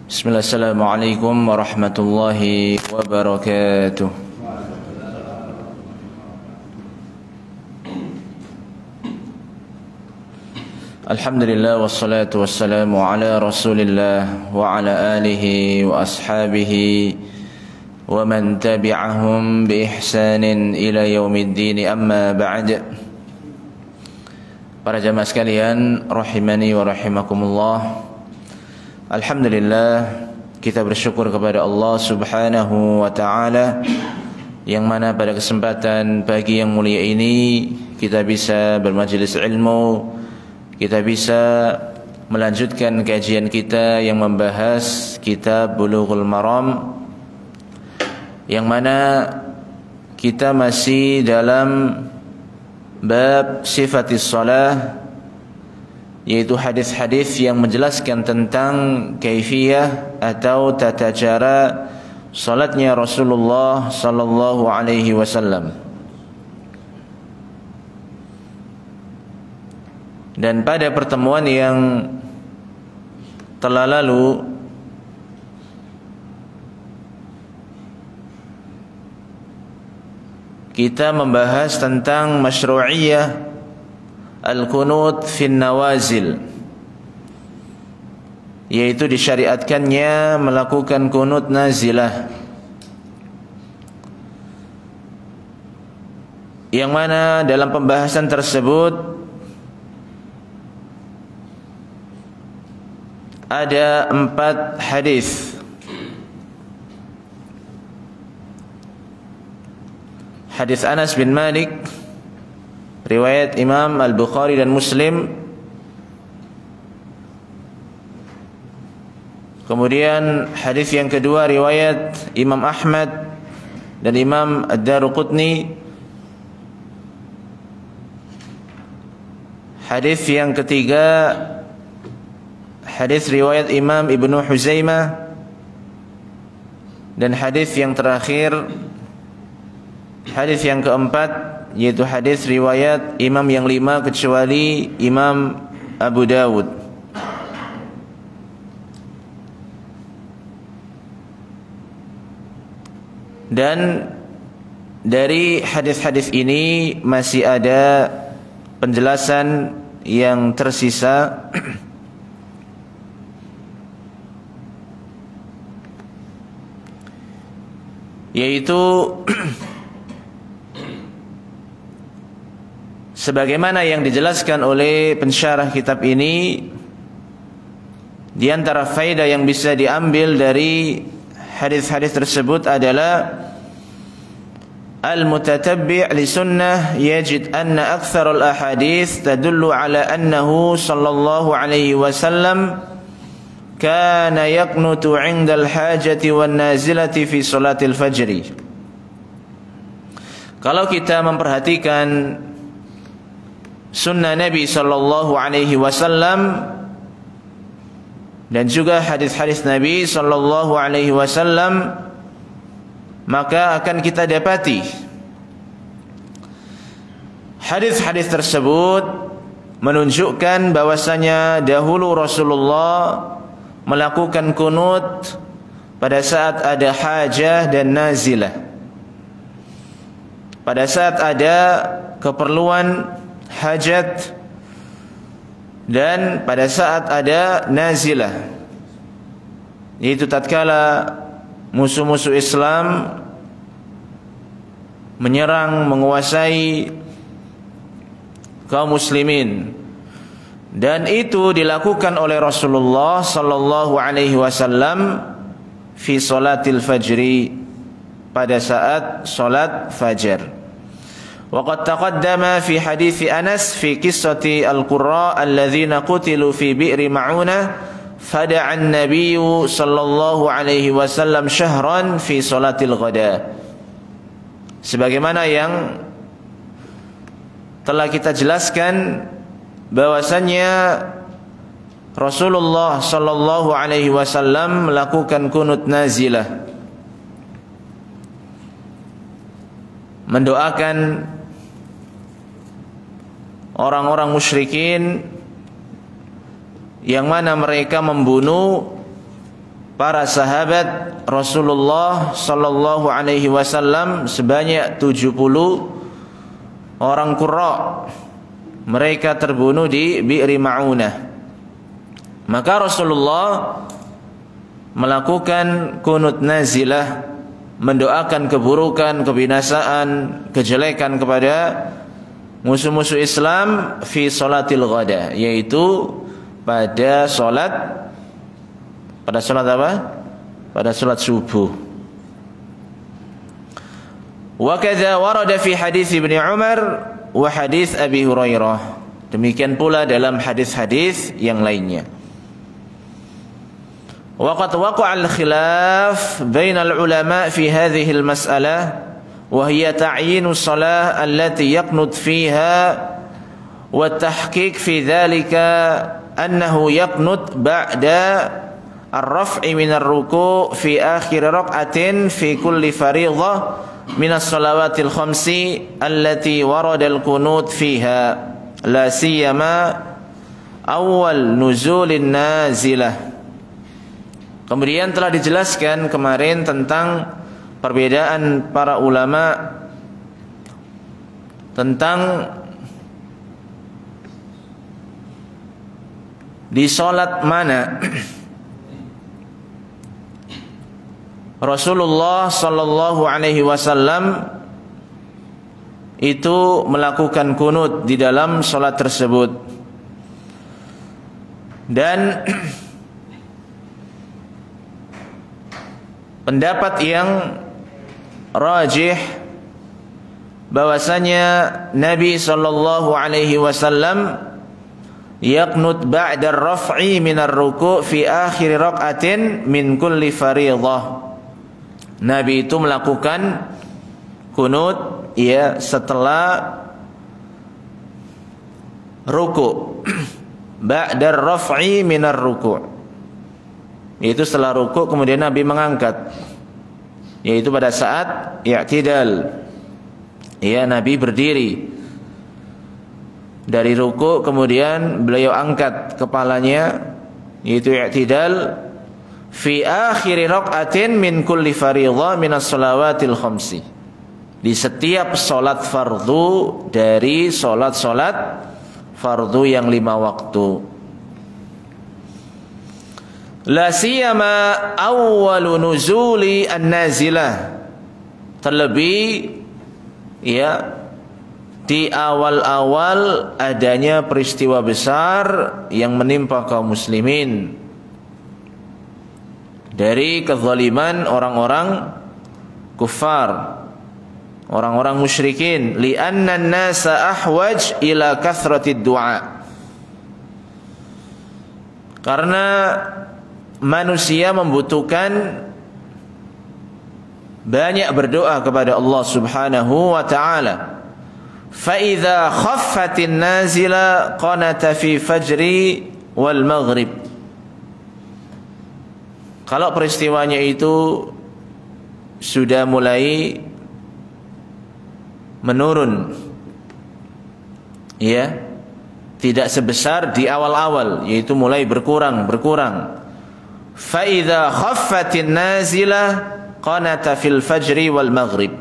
Bismillah, assalamualaikum warahmatullahi wabarakatuh. Alhamdulillah wassalatu wassalamu ala rasulillah wa ala alihi wa ashabihi wa man tabi'ahum bi ihsanin ila yaumiddin, amma ba'd. Para jamaah sekalian rahimani wa rahimakumullah, alhamdulillah, kita bersyukur kepada Allah Subhanahu wa ta'ala yang mana pada kesempatan pagi yang mulia ini kita bisa bermajlis ilmu, kita bisa melanjutkan kajian kita yang membahas kitab Bulughul Maram, yang mana kita masih dalam bab sifatis shalah, yaitu hadis-hadis yang menjelaskan tentang kaifiyah atau tata cara salatnya Rasulullah sallallahu alaihi wasallam. Dan pada pertemuan yang telah lalu kita membahas tentang masyru'iyah al-qunut fin nawazil, yaitu disyariatkannya melakukan qunut nazilah, yang mana dalam pembahasan tersebut ada 4 hadis. Hadis Anas bin Malik riwayat Imam Al-Bukhari dan Muslim. Kemudian hadis yang kedua riwayat Imam Ahmad dan Imam Ad-Daruqutni. Hadis yang ketiga hadis riwayat Imam Ibnu Huzaimah. Dan hadis yang terakhir, hadis yang keempat, yaitu hadis riwayat imam yang 5 kecuali Imam Abu Dawud. Dan dari hadis-hadis ini masih ada penjelasan yang tersisa, yaitu sebagaimana yang dijelaskan oleh pensyarah kitab ini. Di antara faedah yang bisa diambil dari hadis-hadis tersebut adalah al-mutatabbi' li sunnah yajid anna aktsar al-ahadits tadullu ala annahu sallallahu alaihi wasallam kana yaqnutu 'inda al-hajati wan nazilati fi salatil fajri. Kalau kita memperhatikan sunnah Nabi sallallahu alaihi wasallam dan juga hadis-hadis Nabi sallallahu alaihi wasallam, maka akan kita dapati hadis-hadis tersebut menunjukkan bahwasanya dahulu Rasulullah melakukan kunut pada saat ada hajah dan nazilah, pada saat ada keperluan hajat, dan pada saat ada nazilah, yaitu tatkala musuh-musuh Islam menyerang, menguasai kaum muslimin. Dan itu dilakukan oleh Rasulullah sallallahu alaihi wasallam fi salatil fajri, pada saat salat fajar. وقد تقدم في حديث أنس في قصة القراء الذين قتلوا في بئر معونة فدعا النبي صلى الله عليه وسلم شهرا في صلاة الغداء. Sebagaimana yang telah kita jelaskan bahwasannya Rasulullah sallallahu alaihi wasallam melakukan kunut nazilah, mendoakan orang-orang musyrikin yang mana mereka membunuh para sahabat Rasulullah sallallahu alaihi wasallam sebanyak 70 orang qurra. Mereka terbunuh di Bi'ri Ma'unah. Maka Rasulullah melakukan kunut nazilah, mendoakan keburukan, kebinasaan, kejelekan kepada musuh-musuh Islam fi salatil ghada, yaitu pada salat apa? Pada salat subuh. Wa kadza warada fi hadis Ibnu Umar wa hadis Abi Hurairah. Demikian pula dalam hadis-hadis yang lainnya. وقد وقع الخلاف بين العلماء في هذه المسألة وهي تعيين الصلاة التي يقنت فيها والتحقيق في ذلك أنه يقنت بعد الرفع من الركوع في آخر ركعة في كل فريضة من الصلوات الخمس التي ورد القنوت فيها لا سيما أول نزول النازلة. Kemudian telah dijelaskan kemarin tentang perbedaan para ulama tentang di salat mana Rasulullah sallallahu alaihi wasallam itu melakukan kunut di dalam salat tersebut. Dan pendapat yang rajih bahwasanya Nabi sallallahu alaihi wasallam yaqnut ba'da ar-raf'i min ar-ruku' fi akhir rak'atin min kulli fariidhah. Nabi itu melakukan kunut ya setelah ruku'. Ba'da ar-raf'i min ar-ruku', yaitu setelah rukuk kemudian Nabi mengangkat, yaitu pada saat i'tidal. Ya, Nabi berdiri dari rukuk kemudian beliau angkat kepalanya, yaitu i'tidal fi akhir rak'atin min kulli fariidhah min as-salawatil khamsi. Di setiap salat fardu dari salat-salat fardu yang 5 waktu. La siyama awwalu nuzuli an-nazilah, terlebih ya di awal-awal adanya peristiwa besar yang menimpa kaum muslimin dari kezaliman orang-orang kufar, orang-orang musyrikin. Li'anna an-nasa ahwaj ila kathratid du'a, karena manusia membutuhkan banyak berdoa kepada Allah Subhanahu wa taala. Fa idza khaffatin nazila qanata fi fajri wal maghrib. Kalau peristiwanya itu sudah mulai menurun, ya, tidak sebesar di awal-awal, yaitu mulai berkurang. Fa idza khaffatin nazilah qanata fil fajri wal maghrib,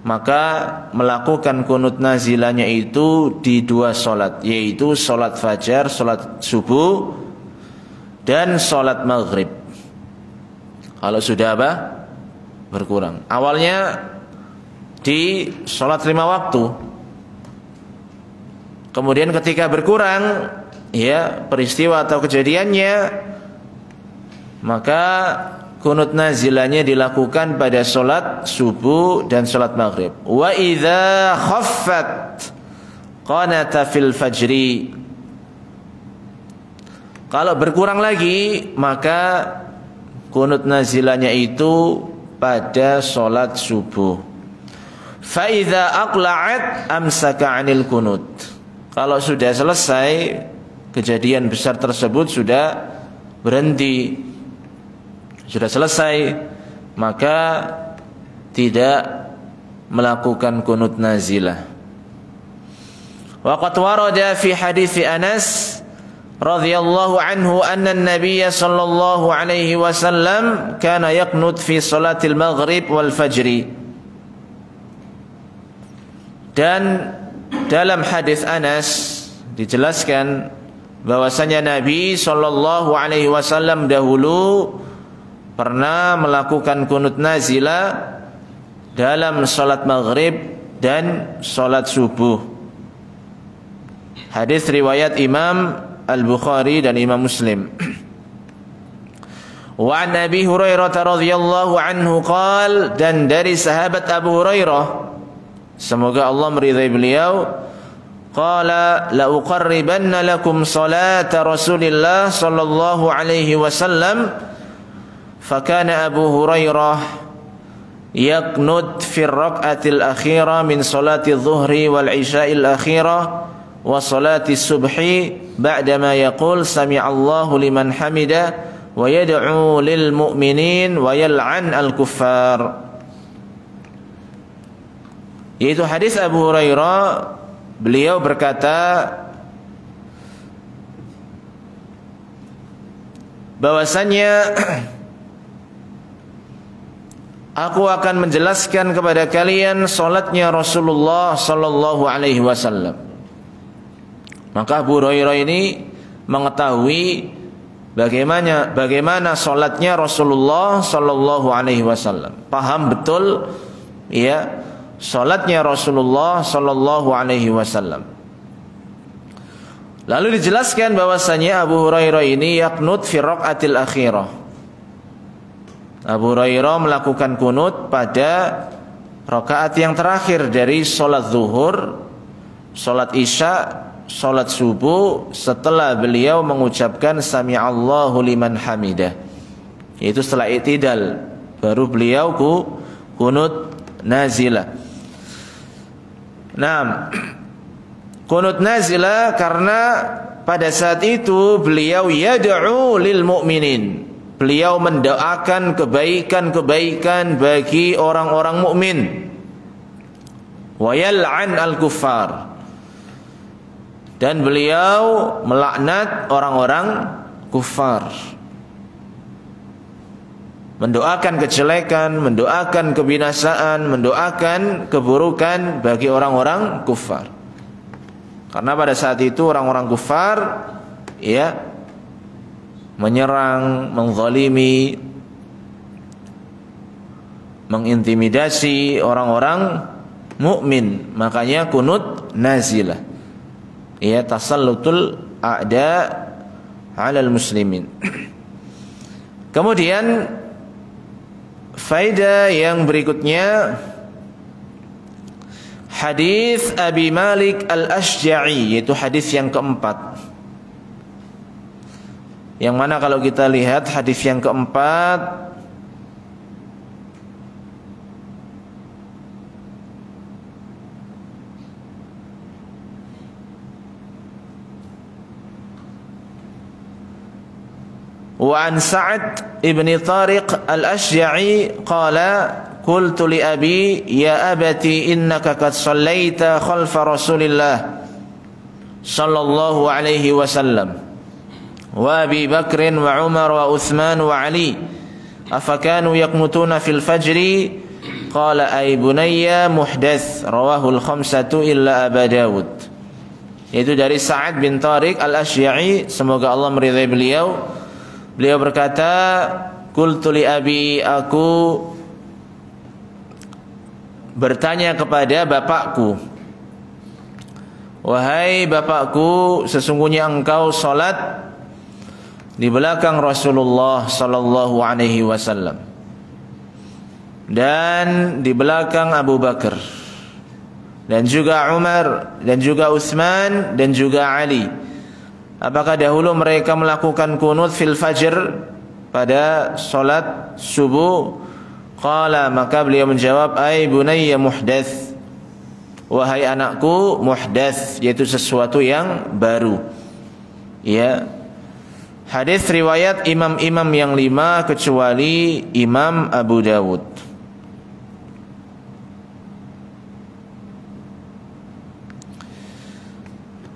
maka melakukan kunut nazilahnya itu di 2 salat, yaitu salat fajar, salat subuh, dan salat maghrib. Kalau sudah apa? Berkurang. Awalnya di salat 5 waktu, kemudian ketika berkurang ya peristiwa atau kejadiannya, maka kunut nazilahnya dilakukan pada salat subuh dan salat maghrib. Wa idza khaffat qanata fil fajri. Kalau berkurang lagi, maka kunut nazilahnya itu pada salat subuh. Fa idza aqla'at amsaka 'anil kunut. Kalau sudah selesai kejadian besar tersebut, sudah berhenti, sudah selesai, maka tidak melakukan kunut nazilah. Wa qad warada fi hadits Anas radhiyallahu anhu anna an-nabiy sallallahu alaihi wasallam kana yaqnut fi salatil maghrib wal fajri. Dan dalam hadis Anas dijelaskan bahwasanya Nabi sallallahu alaihi wasallam dahulu pernah melakukan kunut nazilah dalam salat maghrib dan salat subuh. Hadis riwayat Imam Al-Bukhari dan Imam Muslim. Wa an Abi Hurairah radhiyallahu anhu qala, dan dari sahabat Abu Hurairah, semoga Allah meridai beliau, qala la uqarribanna lakum salata Rasulillah sallallahu alaihi wasallam, fakana Abu Hurairah yaqnut fi ar-rak'atil akhirah min salati adh-dhuhri wal 'isha'il akhirah wa salati subhi ba'dama yaqul sami'allahu liman hamida wa yad'u lil mu'minin wa yal'an al-kuffar. Yaitu hadis Abu Hurairah, beliau berkata bahwasanya aku akan menjelaskan kepada kalian salatnya Rasulullah sallallahu alaihi wasallam. Maka Abu Hurairah ini mengetahui bagaimana salatnya Rasulullah sallallahu alaihi wasallam. Paham betul ya salatnya Rasulullah sallallahu alaihi wasallam. Lalu dijelaskan bahwasanya Abu Hurairah ini yaqnut fi raq'atil akhirah. Abu Hurairah melakukan kunut pada rakaat yang terakhir dari salat zuhur, salat isya, salat subuh, setelah beliau mengucapkan sami'allahu liman hamidah. Yaitu setelah i'tidal baru beliau kunut nazilah. Nah, kunut nazilah karena pada saat itu beliau yad'u lil mu'minin. Beliau mendoakan kebaikan-kebaikan bagi orang-orang mukmin. Wa yal'an al-kuffar. Dan beliau melaknat orang-orang kufar. Mendoakan kejelekan, mendoakan kebinasaan, mendoakan keburukan bagi orang-orang kufar. Karena pada saat itu orang-orang kufar ya menyerang, menzalimi, mengintimidasi orang-orang mukmin. Makanya kunut nazilah. Ya, tasallutul a'da 'alal muslimin. Kemudian faedah yang berikutnya, hadis Abi Malik Al-Ashja'i, yaitu hadis yang keempat. Yang mana kalau kita lihat hadis yang keempat, wa an Sa'ad ibn Tariq Al-Ashja'i qala qultu li abi ya abati innaka qad sallaita khalfa Rasulillah sallallahu alaihi wasallam wa Abi Bakr wa Umar wa Uthman wa Ali afakanu yaqnutuna fil fajri qala ay bunayya muhdath rawahu al-khamsatu illa Abu Dawud. Yaitu dari Sa'ad bin Tariq Al-Ashja'i, semoga Allah meridai beliau. Beliau berkata, qultu li abi, aku bertanya kepada bapakku, wahai bapakku, sesungguhnya engkau salat di belakang Rasulullah sallallahu alaihi wasallam dan di belakang Abu Bakar dan juga Umar dan juga Utsman dan juga Ali. Apakah dahulu mereka melakukan kunut fil fajr pada salat subuh? Qala, maka beliau menjawab, ay bunayya muhdath, wahai anakku, muhdath yaitu sesuatu yang baru. Ya. Hadis riwayat imam-imam yang 5 kecuali Imam Abu Dawud.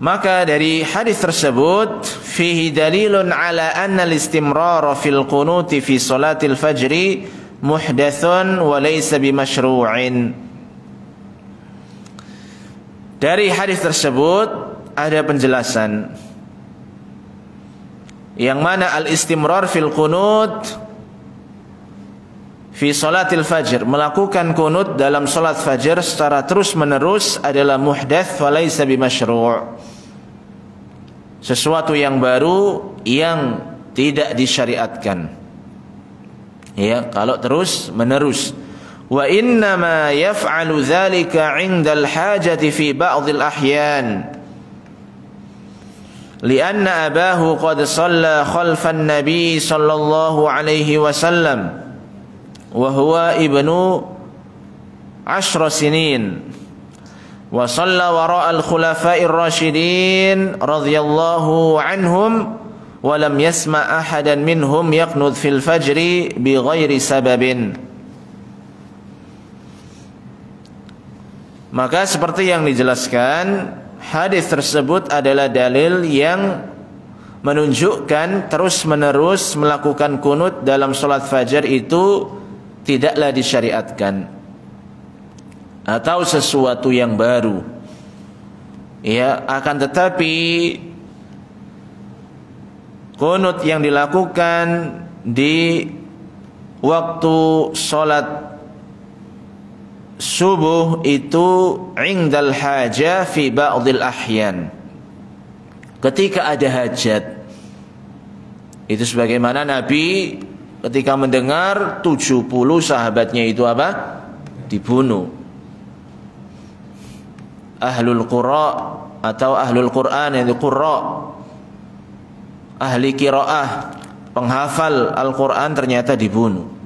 Maka dari hadis tersebut fihi dalilun ala anna al-istimrar fil qunuti fi salatil fajri muhdatsun wa laysa bimasyru'in. Dari hadis tersebut ada penjelasan yang mana al-istimrar fil qunut fi salatil fajr, melakukan kunut dalam salat fajar secara terus menerus adalah muhdats wa laysa bimasyru', sesuatu yang baru yang tidak disyariatkan. Ya, kalau terus menerus. Wa inna ma yaf'alu dzalika 'indal hajati fi ba'dil ahyan. Lianna abahu qad shalla khalfan nabi sallallahu alaihi wasallam wa huwa ibnu 10 sinin wa shalla wara'al khulafa'ir rasyidin radhiyallahu anhum wa lam yasma' ahadan minhum yaqnud fil fajri bighairi sababin. Maka seperti yang dijelaskan, hadis tersebut adalah dalil yang menunjukkan terus-menerus melakukan kunut dalam salat fajar itu tidaklah disyariatkan atau sesuatu yang baru. Ya, akan tetapi kunut yang dilakukan di waktu salat subuh itu indal hajah fi ba'dil ahyan, ketika ada hajat. Itu sebagaimana Nabi ketika mendengar 70 sahabatnya itu apa? Dibunuh. Ahlul qura atau ahlul Quran, yaitu qurra, ahli qiraah, penghafal Al-Quran ternyata dibunuh.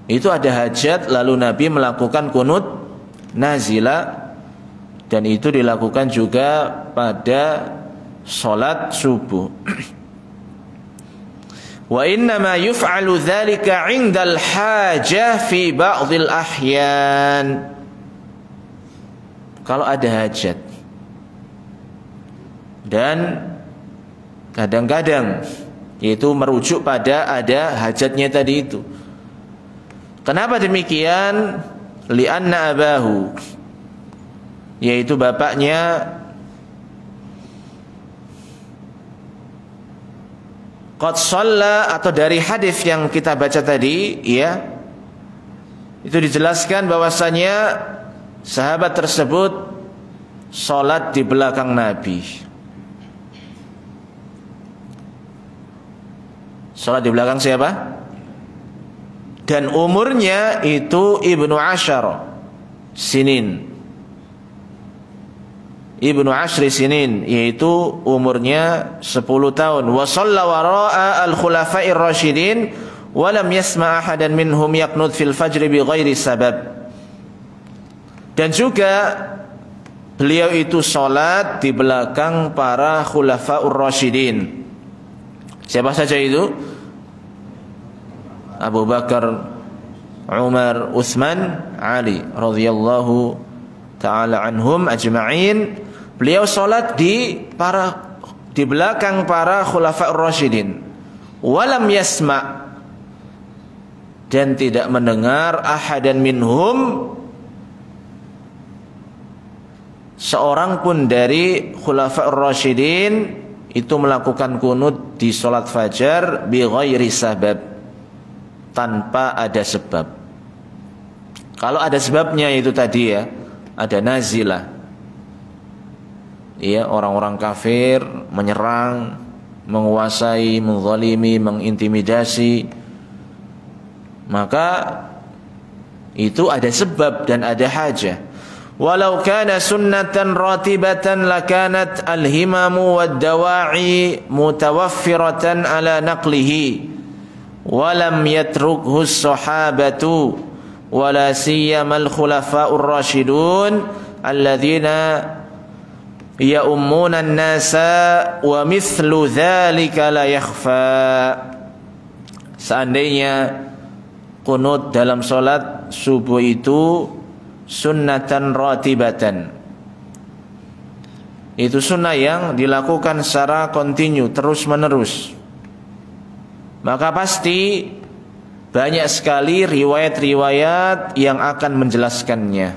Itu ada hajat, lalu Nabi melakukan kunut nazilah, dan itu dilakukan juga pada salat subuh. Wa inna ma yuf'alu dzalika 'indal hajah fi ba'dil ahyan. Kalau ada hajat, dan kadang-kadang yaitu merujuk pada ada hajatnya tadi itu. Kenapa demikian? Li'anna abahu, yaitu bapaknya, qad shalla, atau dari hadis yang kita baca tadi, ya, itu dijelaskan bahwasanya sahabat tersebut salat di belakang Nabi. Salat di belakang siapa? Dan umurnya itu ibnu 10 sinin. Ibnu 10 sinin, yaitu umurnya 10 tahun. Wa shalla wara'a al-khulafa'ir rasyidin wa lam yasma' ahadan minhum yaqnud fil fajri bighairi sabab. Dan juga beliau itu salat di belakang para khulafa'ur rasyidin. Siapa saja itu? Abu Bakar, Umar, Utsman, Ali radhiyallahu ta'ala anhum ajma'in. Beliau salat di belakang para khulafa'ur rasyidin. Walam yasma', dan tidak mendengar ahadan minhum, seorang pun dari khulafa'ur rasyidin itu melakukan kunut di salat fajar bi ghairi sabab, tanpa ada sebab. Kalau ada sebabnya itu tadi, ya, ada nazilah, ya, orang-orang kafir menyerang, menguasai, menzalimi, mengintimidasi, maka itu ada sebab dan ada hajah. Walau kana sunnatan ratibatan lakanat al-himamu wad-dawa'i mutawaffiratan ala naqlihi walam yatrukhu as-sahabatu wala siyamal khulafa'ur rasyidun alladzina ya'ummuna an-nasa wa mithlu dzalika la yakhfa. Seandainya kunut dalam salat subuh itu sunnatan ratibatan, Itu sunnah yang dilakukan secara kontinu, terus menerus. Maka pasti banyak sekali riwayat-riwayat yang akan menjelaskannya,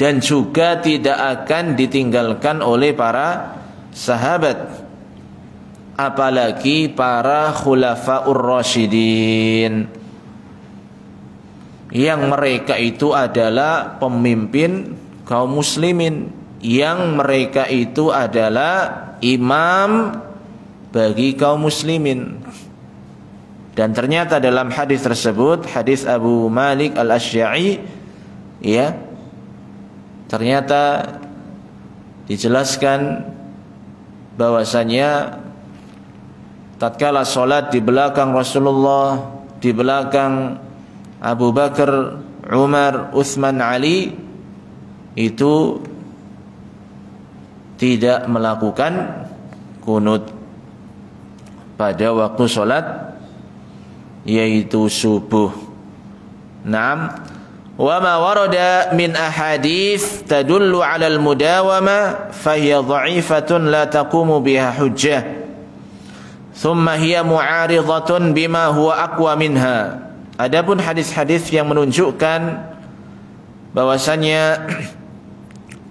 dan juga tidak akan ditinggalkan oleh para sahabat, apalagi para khulafaur rasyidin, yang mereka itu adalah pemimpin kaum muslimin, yang mereka itu adalah imam bagi kaum muslimin. Dan ternyata dalam hadis tersebut, hadis Abu Malik Al-Asy'ari, ya, ternyata dijelaskan bahwasanya tatkala salat di belakang Rasulullah, di belakang Abu Bakar, Umar, Utsman, Ali, itu tidak melakukan kunut pada waktu salat, yaitu subuh. Naam, wa ma warada min ahadits tadullu 'ala al-mudawama fa hiya dha'ifatun la taqumu biha hujjah, thumma hiya mu'aridatun bima huwa aqwa minha. Adapun hadis-hadis yang menunjukkan bahwasanya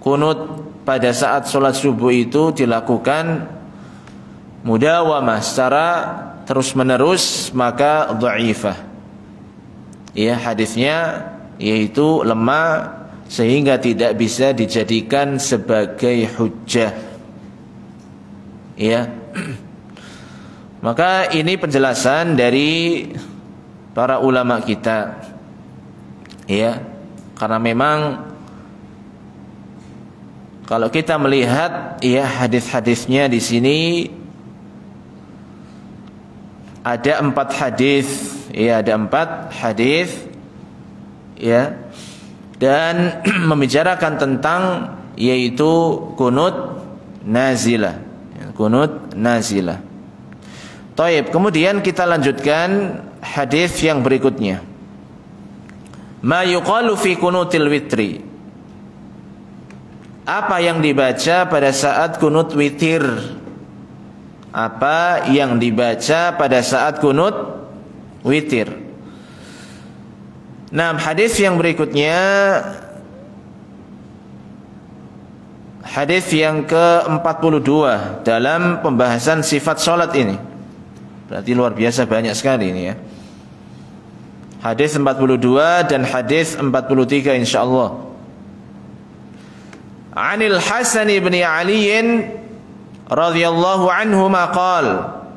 kunut pada saat salat subuh itu dilakukan mudawamah secara terus-menerus, maka dhaifah. Ya, hadisnya yaitu lemah sehingga tidak bisa dijadikan sebagai hujjah. Ya. Maka ini penjelasan dari para ulama kita. Ya. Karena memang kalau kita melihat ya hadis-hadisnya di sini ada 4 hadis, ya, ada 4 hadis, ya, dan membicarakan tentang yaitu kunut nazilah, kunut nazilah. Taib, kemudian kita lanjutkan hadis yang berikutnya. Ma yuqalu fi kunutil witri. Apa yang dibaca pada saat kunut witir? Apa yang dibaca pada saat kunut witir? Nah, hadis yang berikutnya, hadis yang ke-42 dalam pembahasan sifat salat ini. Berarti luar biasa banyak sekali ini ya. Hadis 42 dan hadis 43 insyaallah. Anil Hasan bin Ali radhiyallahu anhuma qala,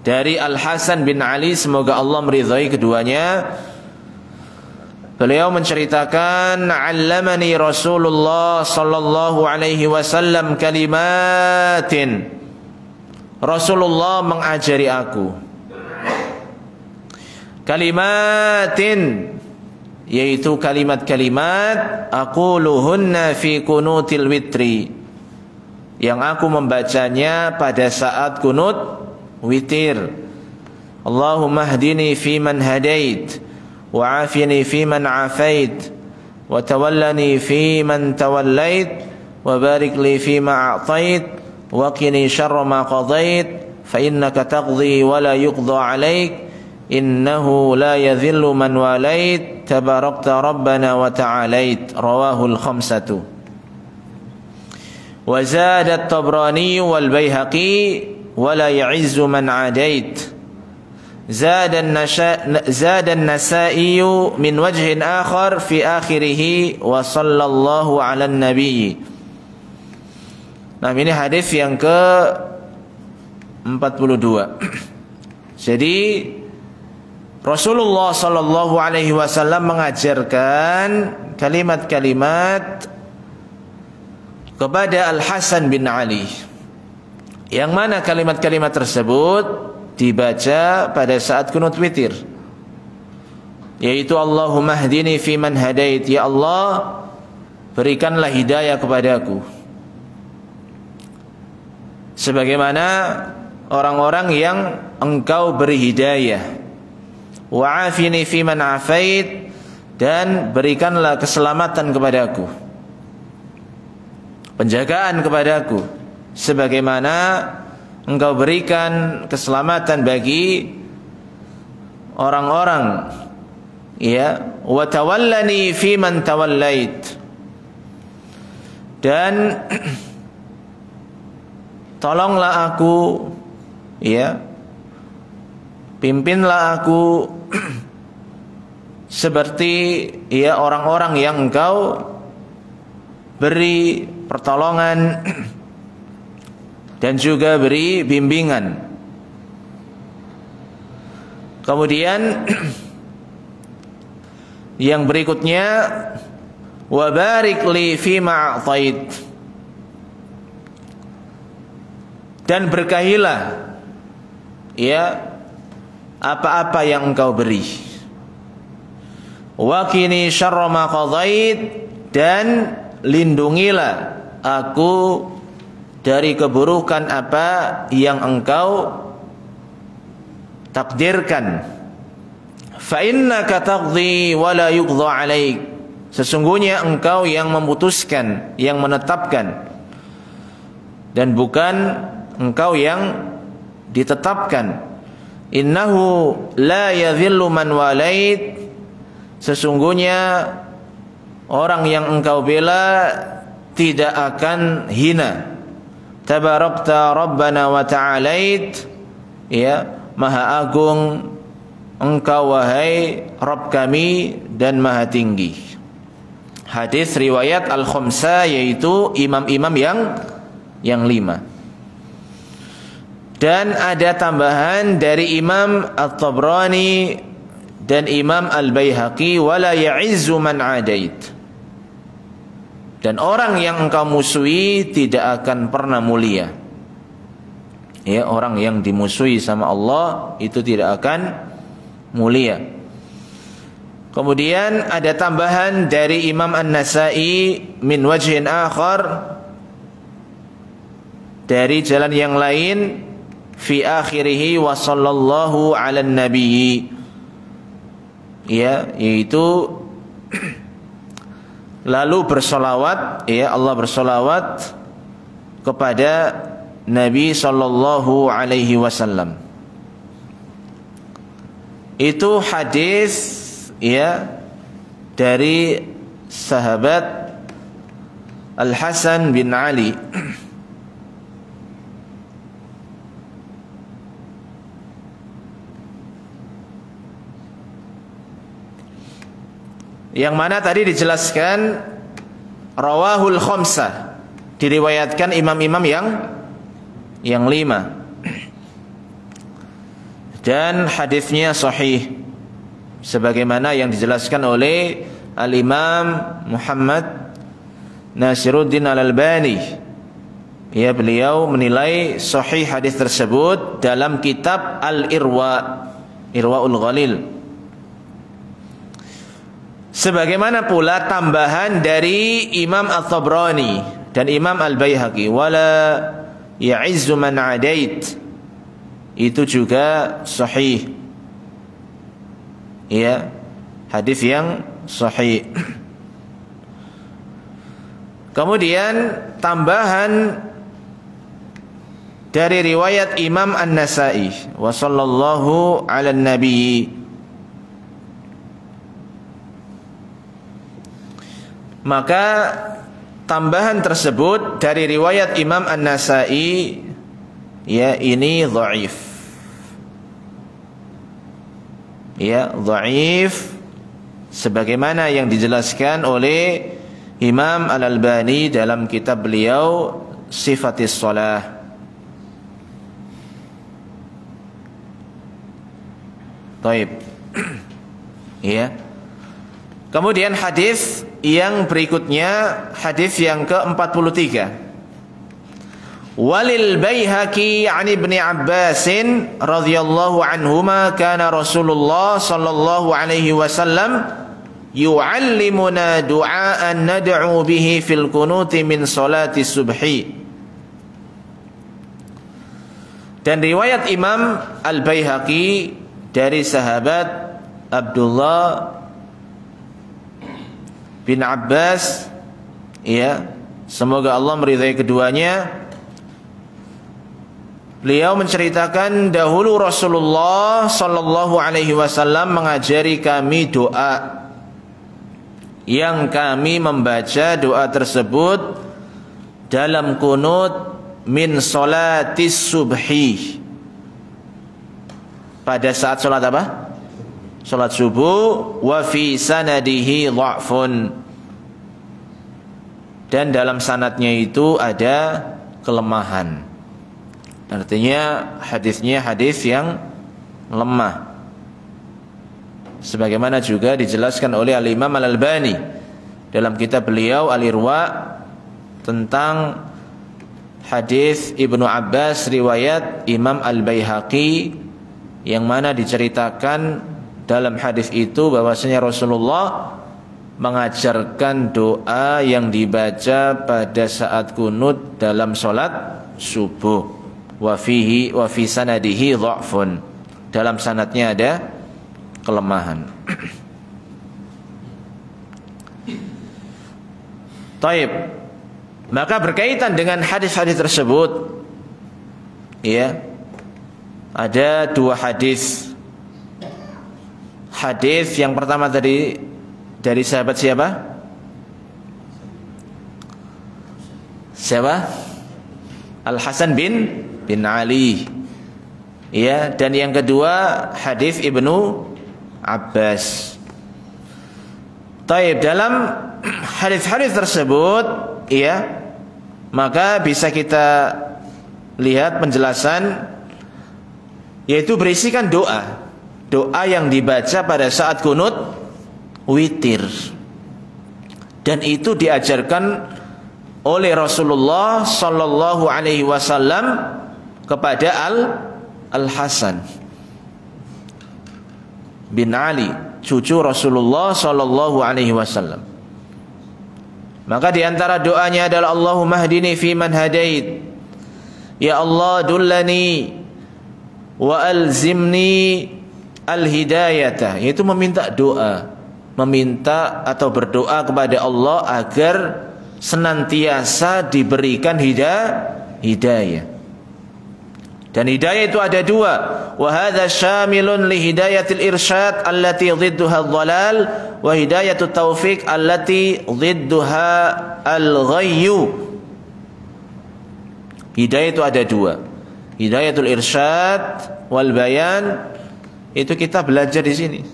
dari Al Hasan bin Ali, semoga Allah meridhai keduanya, beliau menceritakan, allamani Rasulullah sallallahu alaihi wasallam kalimatin, Rasulullah mengajari aku kalimatin, yaitu kalimat-kalimat aquluhunna fi kunutil witri, yang aku membacanya pada saat kunut witir. Allahumma hdini fi man hadait, wa afini fi man afait, wa tawallani fi man tawallait, wa barik li fi ma a'tait, wa qini syarra ma qadait, fa innaka taqdi wa la yuqda alaik, innahu la yadhillu man walait, tabarakta rabbana wa ta'alait. Rawahul khamsatu. Wa zada at-Tabrani wal Baihaqi wa la ya'izzu man 'adait. Zada an-Nasa'i min wajhin akhar fi akhirih wa sallallahu 'ala an-nabi. Nah, ini hadis yang ke-42. Jadi Rasulullah sallallahu alaihi wasallam mengajarkan kalimat-kalimat kepada Al Hasan bin Ali, yang mana kalimat-kalimat tersebut dibaca pada saat kunut witir, yaitu Allahumma hdini fi man hadait, ya Allah berikanlah hidayah kepadaku sebagaimana orang-orang yang engkau beri hidayah, wa afini fi man afait, dan berikanlah keselamatan kepadaku, penjagaan kepadaku sebagaimana engkau berikan keselamatan bagi orang-orang, ya, wa tawallani fi man tawallait, dan tolonglah aku, ya, pimpinlah aku seperti, ya, orang-orang yang engkau beri pertolongan dan juga beri bimbingan. Kemudian yang berikutnya, wa barik li fi ma a'tait, dan berkahilah, ya, apa-apa yang engkau beri. Wa qini syarra ma qadait, dan lindungilah aku dari keburukan apa yang engkau takdirkan. Fa innaka taqdi wa la yuqdha 'alaik, sesungguhnya engkau yang memutuskan, yang menetapkan, dan bukan engkau yang ditetapkan. Innahu la yadhillu man walait, sesungguhnya orang yang engkau bela tidak akan hina. Tabarakta Rabbana wa ta'alait, ya, maha agung engkau wahai Rabb kami dan maha tinggi. Hadis riwayat Al-Khamsah, yaitu imam-imam yang 5. Dan ada tambahan dari Imam At-Tabrani dan Imam Al-Baihaqi, wala ya'izzu man adait, dan orang yang engkau musuhi tidak akan pernah mulia. Ya, orang yang dimusuhi sama Allah itu tidak akan mulia. Kemudian ada tambahan dari Imam An-Nasa'i min wajhin akhar, dari jalan yang lain, fi akhirih wa sallallahu ala nabi, ya, yaitu lalu bersolawat, ya, Allah bersolawat kepada Nabi sallallahu alaihi wasallam. Itu hadis, ya, dari sahabat Al-Hasan bin Ali. Yang mana tadi dijelaskan rawahul khamsah, diriwayatkan imam-imam yang 5, dan hadisnya sahih sebagaimana yang dijelaskan oleh Al-Imam Muhammad Nasiruddin Al-Albani. Ya, beliau menilai sahih hadis tersebut dalam kitab Al-Irwa, Irwaul Ghalil. Sebagaimana pula tambahan dari Imam At-Tabrani dan Imam Al-Baihaqi, wala ya'izzu man adait, itu juga sahih, ya, hadis yang sahih. Kemudian tambahan dari riwayat Imam An-Nasa'i, wa sallallahu ala nabi, maka tambahan tersebut dari riwayat Imam An-Nasa'i, ya, ini dhaif, ya, dhaif sebagaimana yang dijelaskan oleh Imam Al-Albani dalam kitab beliau Sifatis Shalah. Baik. Ya. Kemudian hadis yang berikutnya, hadis yang ke-43. Walil Baihaqi 'an Ibnu Abbas radhiyallahu anhuma kana Rasulullah sallallahu alaihi wasallam yu'allimuna du'aan nad'u bihi fil kunuti min salati subhi. Dan riwayat Imam Al-Baihaqi dari sahabat Abdullah bin Abbas, ya, semoga Allah meridai keduanya, beliau menceritakan dahulu Rasulullah sallallahu alaihi wasallam mengajari kami doa yang kami membaca doa tersebut dalam qunut min salatis subhi, pada saat salat apa? Salat subuh. Wa fi sanadihi dha'fun, dan dalam sanadnya itu ada kelemahan. Artinya hadisnya hadis yang lemah, sebagaimana juga dijelaskan oleh Al-Imam Al-Albani dalam kitab beliau Al-Irwa tentang hadis Ibnu Abbas riwayat Imam Al-Baihaqi, yang mana diceritakan dalam hadis itu bahwasanya Rasulullah mengajarkan doa yang dibaca pada saat kunut dalam salat subuh. Wa fi sanadihi dha'fun, dalam sanadnya ada kelemahan. Taib. Maka berkaitan dengan hadis-hadis tersebut, ya, ada dua hadis. Hadis yang pertama tadi dari sahabat siapa? Siapa? Al-Hasan bin Ali. Ya, dan yang kedua hadis Ibnu Abbas. Taib, dalam hadis-hadis tersebut, ya, maka bisa kita lihat penjelasan, yaitu berisikan doa yang dibaca pada saat kunut witir, dan itu diajarkan oleh Rasulullah sallallahu alaihi wasallam kepada Al-Hasan bin Ali, cucu Rasulullah sallallahu alaihi wasallam. Maka di antara doanya adalah Allahumma hdini fi man hadait, ya Allah dullani wa alzimni al-hidayata, yaitu meminta doa, meminta atau berdoa kepada Allah agar senantiasa diberikan hidayah. Dan hidayah itu ada dua. Wa hadza syamilun li hidayatil irsyad allati dhidduha ad-dhalal, wa hidayatut taufiq allati dhidduha al-ghayyu. Hidayah itu ada dua. Hidayatul irsyad wal bayan, itu kita belajar di sini.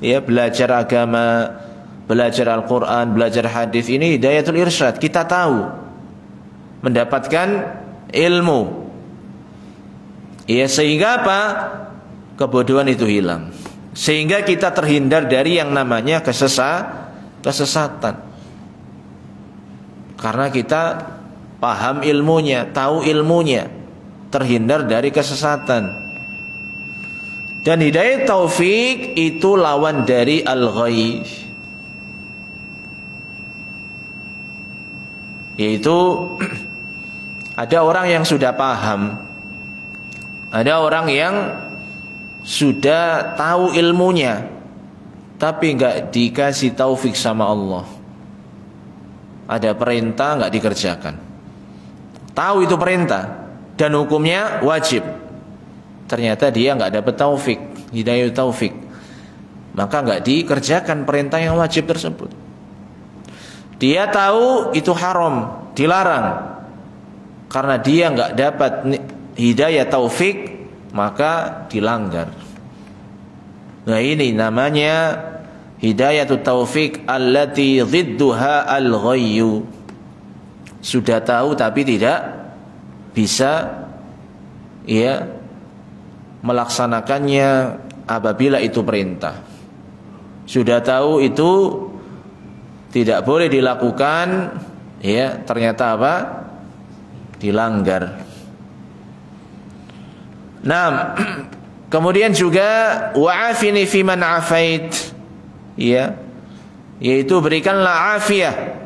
Ya, belajar agama, belajar Al-Qur'an, belajar hadis, ini hidayatul irsyad. Kita tahu, mendapatkan ilmu. Ya, sehingga apa? Kebodohan itu hilang, sehingga kita terhindar dari yang namanya kesesatan. Karena kita paham ilmunya, tahu ilmunya, terhindar dari kesesatan. Dan hidayah taufik itu lawan dari al-ghayy, yaitu ada orang yang sudah paham, ada orang yang sudah tahu ilmunya, tapi enggak dikasih taufik sama Allah. Ada perintah enggak dikerjakan, tahu itu perintah dan hukumnya wajib, ternyata dia enggak dapat taufik, hidayah taufik, maka enggak dikerjakan perintah yang wajib tersebut. Dia tahu itu haram, dilarang, karena dia enggak dapat hidayah taufik, maka dilanggar. Nah, ini namanya hidayatut taufik allati dhidduha al-ghayyu. Sudah tahu tapi tidak bisa, ya, melaksanakannya apabila itu perintah. Sudah tahu itu tidak boleh dilakukan, ya, ternyata apa? Dilanggar. Nah, kemudian juga wa'afini fi man afait, ya, yaitu berikanlah afiah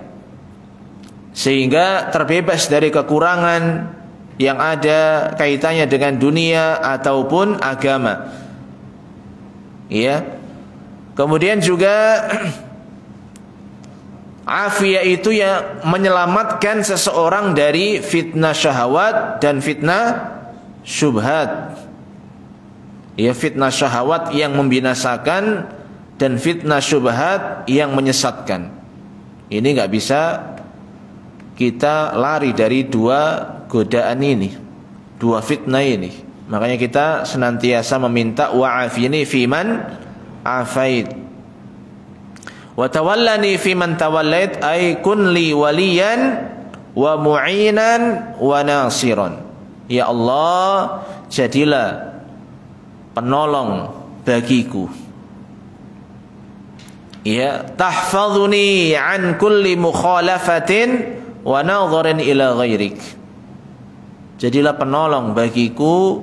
sehingga terbebas dari kekurangan yang ada kaitannya dengan dunia ataupun agama, ya. Kemudian juga Afiyah itu yang menyelamatkan seseorang dari fitnah syahwat dan fitnah syubhat. Ya, fitnah syahwat yang membinasakan dan fitnah syubhat yang menyesatkan. Ini nggak bisa kita lari dari dua godaan ini, dua fitnah ini. Makanya kita senantiasa meminta wa'afini fiman afait wa tawallani fiman tawallait, ay kun li waliyan wa mu'inan wa nasiran. Ya Allah, jadilah penolong bagiku. Ya, tahfazuni an kulli mukhalafatin wa nadharin ila ghairik. Jadilah penolong bagiku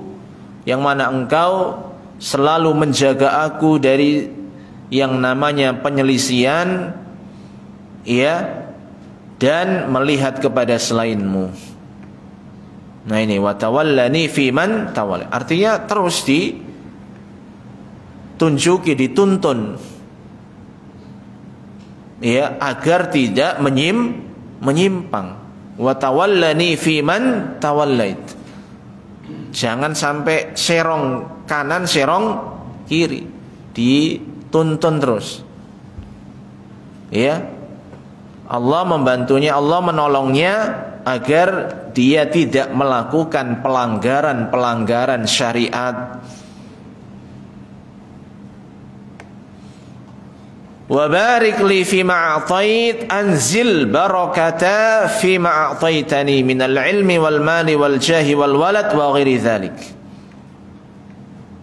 yang mana engkau selalu menjaga aku dari yang namanya penyelisihan, ya, dan melihat kepada selainmu. Nah ini watawallani fiman tawalla, artinya terus ditunjuki, dituntun, ya, agar tidak menyimpang. Watawallani fiman tawallait, jangan sampai serong kanan serong kiri, dituntun terus. Ya, Allah membantunya, Allah menolongnya agar dia tidak melakukan pelanggaran syariat. Wa barik li fima a'tait, anzil barakata fima a'taitani minal ilmi wal mali wal jahi wal walad wa ghairi dzalik.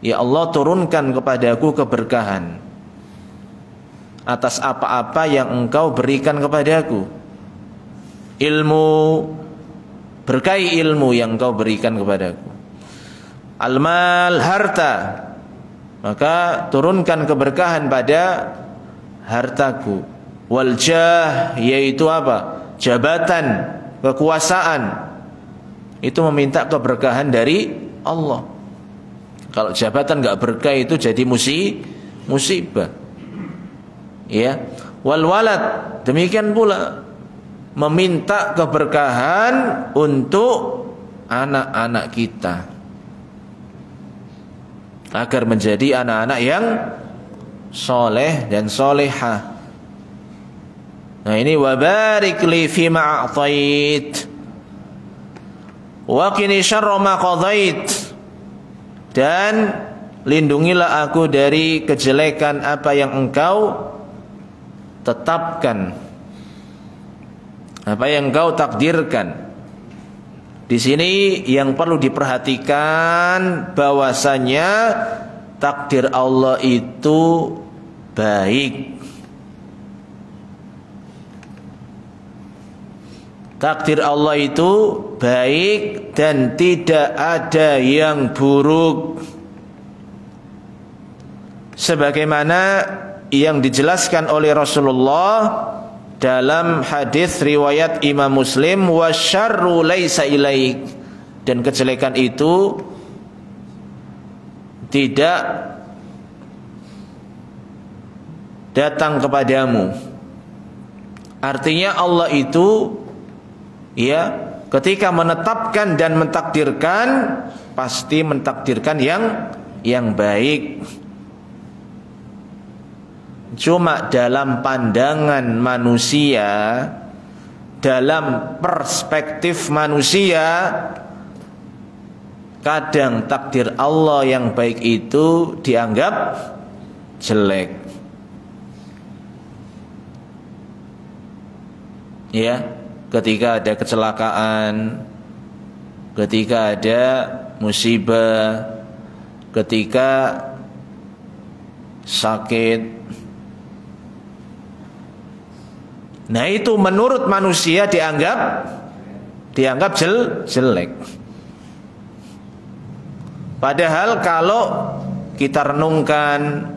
Ya Allah, turunkan kepadaku keberkahan atas apa-apa yang engkau berikan kepadaku. Ilmu, berkahi ilmu yang engkau berikan kepadaku. Al-mal, harta, maka turunkan keberkahan pada hartaku. Wal jah, yaitu apa? Jabatan, kekuasaan. Itu meminta keberkahan dari Allah. Kalau jabatan enggak berkah itu jadi musibah. Ya. Wal walad, demikian pula meminta keberkahan untuk anak-anak kita agar menjadi anak-anak yang soleh dan solehah. Nah ini wabarik li fima a'tait wa qini syarra ma qadait, dan lindungilah aku dari kejelekan apa yang engkau tetapkan, apa yang engkau takdirkan. Di sini yang perlu diperhatikan bahwasanya takdir Allah itu baik. Takdir Allah itu baik dan tidak ada yang buruk. Sebagaimana yang dijelaskan oleh Rasulullah dalam hadis riwayat Imam Muslim, wasyarru laisa ilaik, dan kejelekan itu tidak datang kepadamu. Artinya Allah itu, ya, ketika menetapkan dan mentakdirkan pasti mentakdirkan yang baik. Cuma dalam pandangan manusia, dalam perspektif manusia, kadang takdir Allah yang baik itu dianggap jelek. Ya, ketika ada kecelakaan, ketika ada musibah, ketika sakit, nah itu menurut manusia dianggap jelek. Padahal kalau kita renungkan,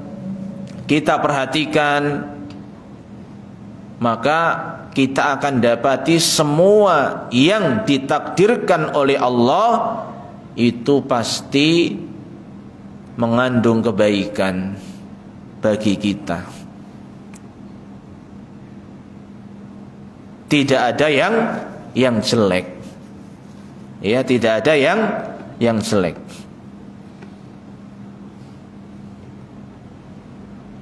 kita perhatikan, maka kita akan dapati semua yang ditakdirkan oleh Allah itu pasti mengandung kebaikan bagi kita. tidak ada yang jelek. Ya, tidak ada yang jelek.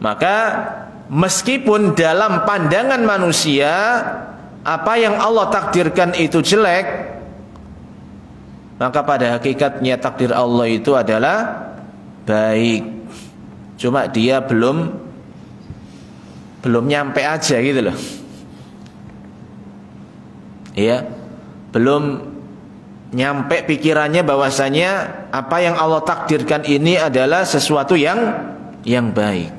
Maka meskipun dalam pandangan manusia apa yang Allah takdirkan itu jelek, maka pada hakikatnya takdir Allah itu adalah baik. Cuma dia belum nyampe aja gitu loh. Ya, belum nyampe pikirannya bahwasanya apa yang Allah takdirkan ini adalah sesuatu yang baik.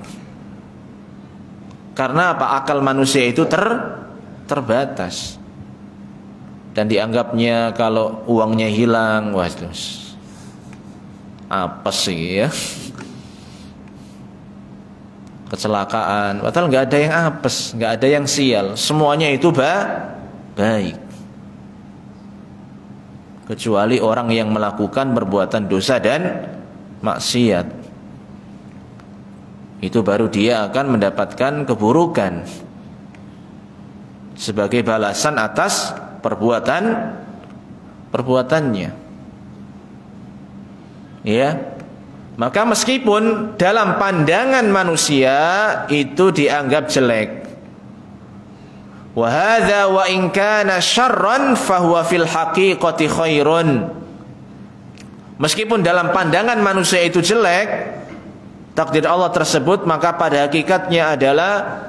Karena apa? Akal manusia itu terbatas. Dan dianggapnya kalau uangnya hilang, wah terus apa sih ya? Kecelakaan, padahal nggak ada yang apes, nggak ada yang sial, semuanya itu baik. Kecuali orang yang melakukan perbuatan dosa dan maksiat, itu baru dia akan mendapatkan keburukan sebagai balasan atas perbuatannya. Ya. Maka meskipun dalam pandangan manusia itu dianggap jelek, wa hadza wa in kana syarran fahuwa fil haqiqati khairun. Meskipun dalam pandangan manusia itu jelek, takdir Allah tersebut, maka pada hakikatnya adalah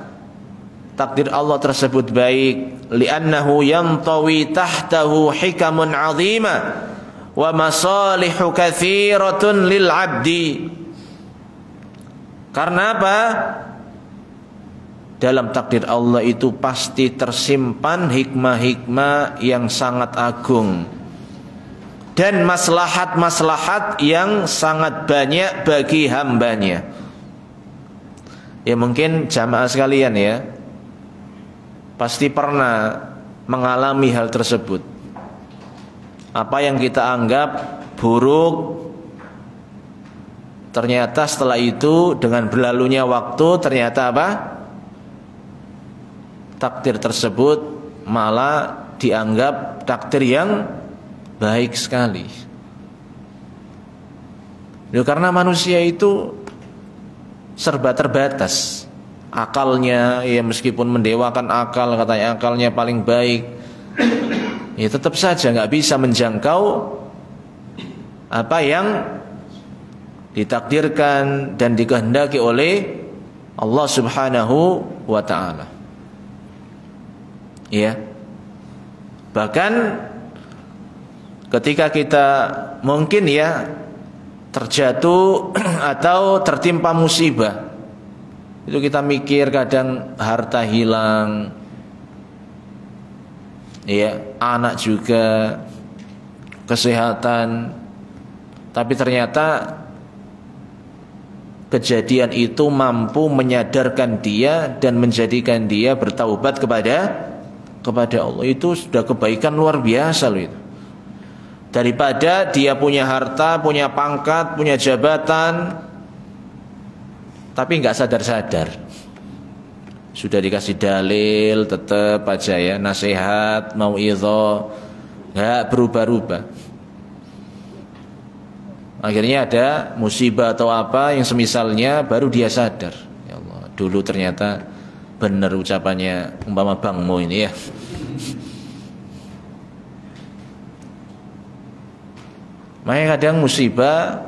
takdir Allah tersebut baik. Li'annahu yantawi tahtahu hikamun 'azimah wa masalihu katsiratun lil 'abdi. Karena apa? Dalam takdir Allah itu pasti tersimpan hikmah-hikmah yang sangat agung dan maslahat-maslahat yang sangat banyak bagi hambanya. Ya mungkin jamaah sekalian ya, pasti pernah mengalami hal tersebut. Apa yang kita anggap buruk, ternyata setelah itu dengan berlalunya waktu ternyata apa? Takdir tersebut malah dianggap takdir yang baik sekali. Karena manusia itu serba terbatas. Akalnya ya meskipun mendewakan akal, katanya akalnya paling baik, ya tetap saja nggak bisa menjangkau apa yang ditakdirkan dan dikehendaki oleh Allah Subhanahu wa ta'ala. Ya. Bahkan ketika kita mungkin ya terjatuh atau tertimpa musibah, itu kita mikir kadang harta hilang, ya, anak juga, kesehatan, tapi ternyata kejadian itu mampu menyadarkan dia dan menjadikan dia bertaubat kepada Allah. Itu sudah kebaikan luar biasa loh itu. Daripada dia punya harta, punya pangkat, punya jabatan, tapi nggak sadar-sadar, sudah dikasih dalil tetap aja ya, nasihat, mau'izah, nggak berubah-ubah. Akhirnya ada musibah atau apa yang semisalnya, baru dia sadar, ya Allah, dulu ternyata benar ucapannya umpama Bang Mo ini ya. Makanya kadang musibah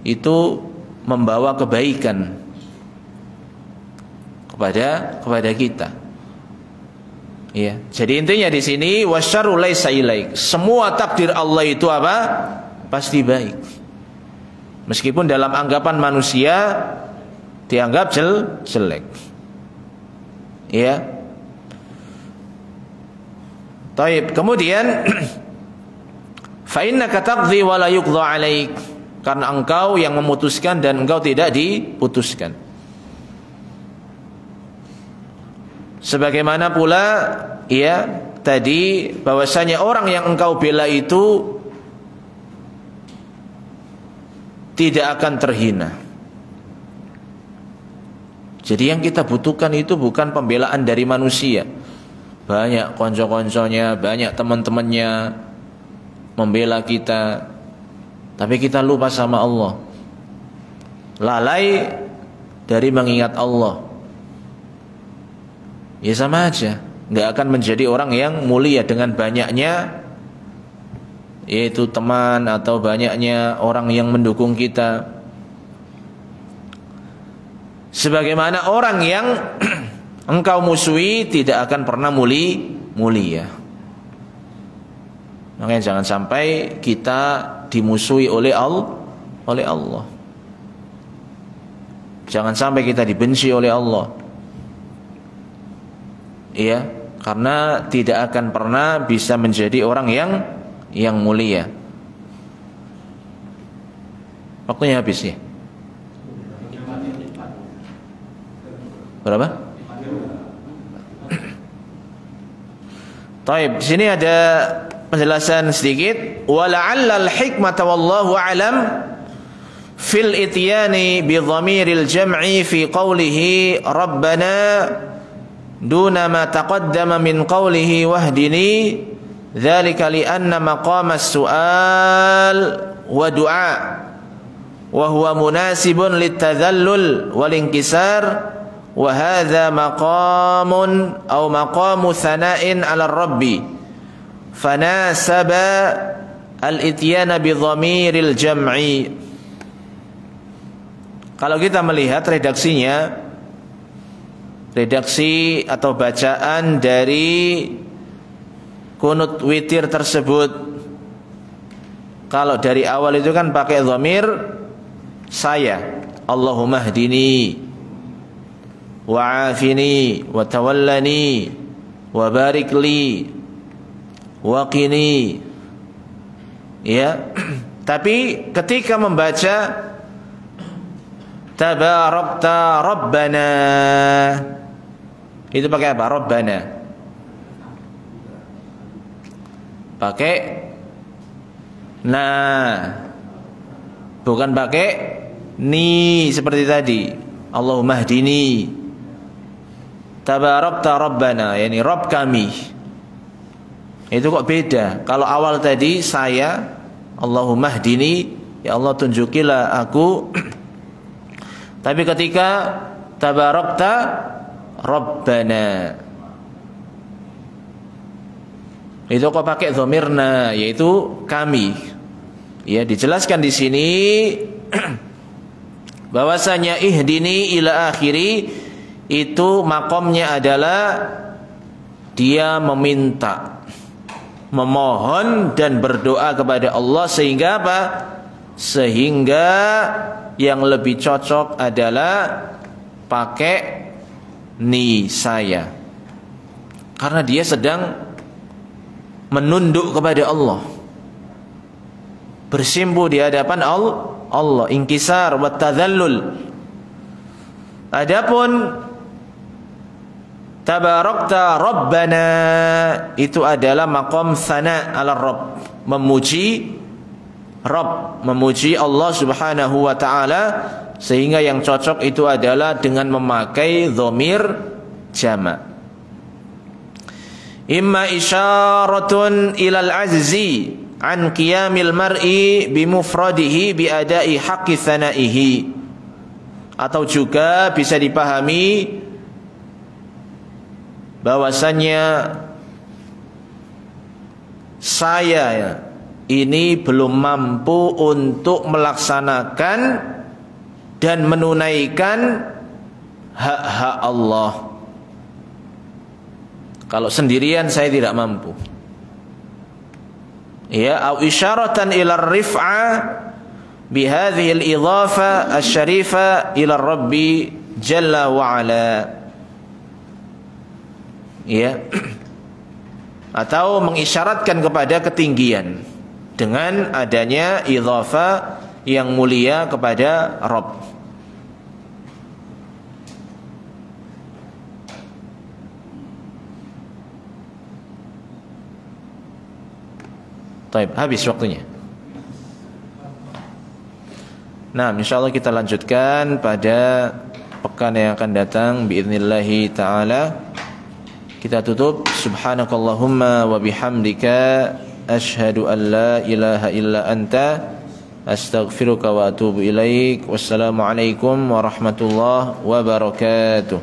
itu membawa kebaikan kepada kita. Ya, jadi intinya di sini wasyarru laisa ilaik. Semua takdir Allah itu apa? Pasti baik. Meskipun dalam anggapan manusia dianggap jelek. Ya. Taib. Kemudian fa innaka taqdi wa la yuqdha 'alaik. Karena engkau yang memutuskan dan engkau tidak diputuskan. Sebagaimana pula ya tadi bahwasanya orang yang engkau bela itu tidak akan terhina. Jadi yang kita butuhkan itu bukan pembelaan dari manusia. banyak konco-konconya, banyak teman-temannya membela kita, tapi kita lupa sama Allah, lalai dari mengingat Allah, ya sama aja, nggak akan menjadi orang yang mulia dengan banyaknya, yaitu teman atau banyaknya orang yang mendukung kita. Sebagaimana orang yang engkau musuhi tidak akan pernah mulia. Makanya jangan sampai kita dimusuhi oleh Allah. Jangan sampai kita dibenci oleh Allah. Iya, karena tidak akan pernah bisa menjadi orang yang mulia. Waktunya habis ya. Berapa? Taib, di sini ada penjelasan sedikit. Wala'alla al-hikmata wallahu a'lam fil ityani bi dhamiril jam'i fi qawlihi rabbana duna ma taqaddama min qawlihi wahdini dzalika li anna maqama as-su'al wa du'a wa huwa munasibun litadhallul wal inkisar wa hadha maqamun aw maqamu thana'in 'ala rabbi fanasaba al-ityana bi dhamiril jam'i. Kalau kita melihat redaksinya, redaksi atau bacaan dari kunut witir tersebut, kalau dari awal itu kan pakai dhamir saya, Allahumma hdini wa'afini wa tawallani wa barik li wa qini, ya. Tapi ketika membaca tabarakta rabbana, itu pakai apa? Rabbana pakai bukan pakai ni seperti tadi. Allahumma hdini tabarakta rabbana, yani Rabb kami. Itu kok beda. Kalau awal tadi saya, Allahumma hdini, ya Allah tunjukilah aku. Tapi ketika tabarakta rabbana, itu kok pakai dhamirna, yaitu kami. Ya, dijelaskan di sini bahwasanya ihdini ila akhiri itu makomnya adalah dia meminta, memohon dan berdoa kepada Allah, sehingga apa? Sehingga yang lebih cocok adalah pakai ni saya, karena dia sedang menunduk kepada Allah, bersimpuh di hadapan Allah, inkisar wa tadhallul. Adapun tabarakta rabbana itu adalah maqam sana ala rabb, memuji Rabb, memuji Allah Subhanahu wa taala, sehingga yang cocok itu adalah dengan memakai dhamir jama'. Imma isyaratun ilal azzi an qiyamil mar'i bimufradihi bi ada'i haqqi thanaihi, atau juga bisa dipahami bahwasannya saya ini belum mampu untuk melaksanakan dan menunaikan hak-hak Allah. Kalau sendirian saya tidak mampu. Ya, au isyaratan ila rif'a bi hadhihi al-idhafa asy-syarifa ila Rabbi jalla wa ala. Ya. Atau mengisyaratkan kepada ketinggian dengan adanya idhafa yang mulia kepada Rabb. Taib, habis waktunya. Nah, insyaallah kita lanjutkan pada pekan yang akan datang biidznillah taala. Kita tutup. Subhanakallahumma wa bihamdika asyhadu an la ilaha illa anta astaghfiruka wa atubu ilaik. Wassalamualaikum warahmatullahi wabarakatuh.